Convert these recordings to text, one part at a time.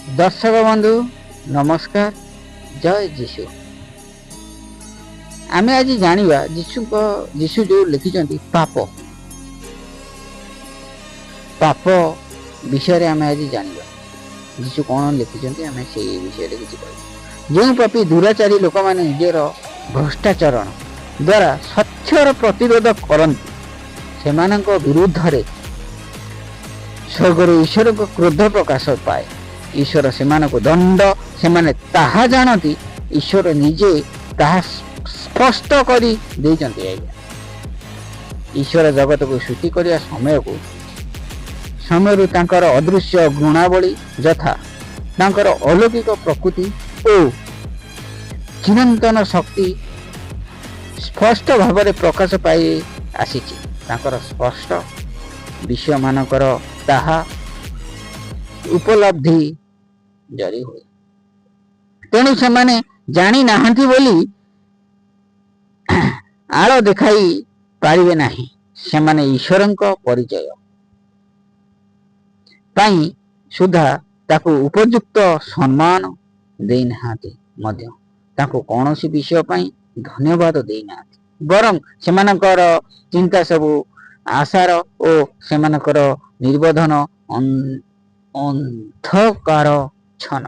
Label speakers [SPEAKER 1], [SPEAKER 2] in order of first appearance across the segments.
[SPEAKER 1] दर्शक बंधु नमस्कार। जय जीशु। आमे आज जानिबा जीशु जो लिखिछन्ति पाप पाप विषय आमे आज जानिबा जीशु कौन लिखिछन्ति आमे से विषय किछि कहू। जो पापी दुराचारी लोक माने निजर भ्रष्टाचरण द्वारा सत्यर प्रतिरोध करन्ति सेमानक विरुद्ध रे स्वर्गर ईश्वर को क्रोध प्रकाश पाए। ईश्वर सेमानक दंड सेमाने ताहा जानती ईश्वर निजे ताहा स्पष्ट करी देइचन्ति। आज्ञा ईश्वर जगत को सृष्टि करिया समय तांकर अदृश्य गुणावली यथा तांकर अलौकिक प्रकृति और चिरंतन शक्ति स्पष्ट भाव में प्रकाश पाई आसीछि। तांकर स्पष्ट विषय मानकर ताहा उपलब्धि जारी हुए। तेणु से माने जानी नाहंती बोली आड़ देखाई पारिबे नाही। से माने ईश्वरंक परिचय पाई सुधा ताकू उपयुक्त सम्मान देई नाहांती मध्य ताकू कौनसी विषय पाई धन्यवाद देई नाहांती। बरं सेमानकर चिंता सबू आशार ओ सेमानकर निर्बोधन अंधकार छन।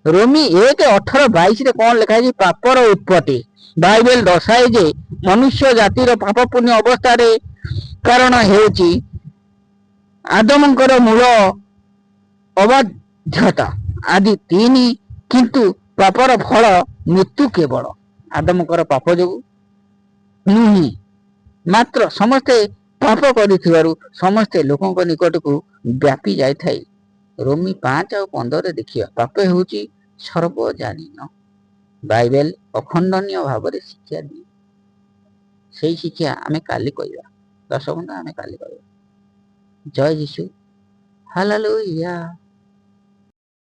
[SPEAKER 1] रोमी 1:18-22 रे कौन लिखा है? पापर उत्पत्ति बाइबल दर्शाए जे मनुष्य जातिर पाप पुण्य अवस्था रे कारण हेउची आदमंकर मूल अबाध्यता आदि 3 किंतु पापर फल मृत्यु केवल आदमंकर पाप जो नुही मात्र समस्ते पाप करिथिबारु समस्ते लोकंक निकट को व्यापी जाय थाई। रोमी 5 और 15 देखिया पाप हेउची सर्वजनीन। बाइबल अखंडनीय भाव में शिक्षा दिए। से शिक्षा आमे काली कहवा। दर्शक बंधु आमे काली कहवा। जय जीशु। हालेलुया।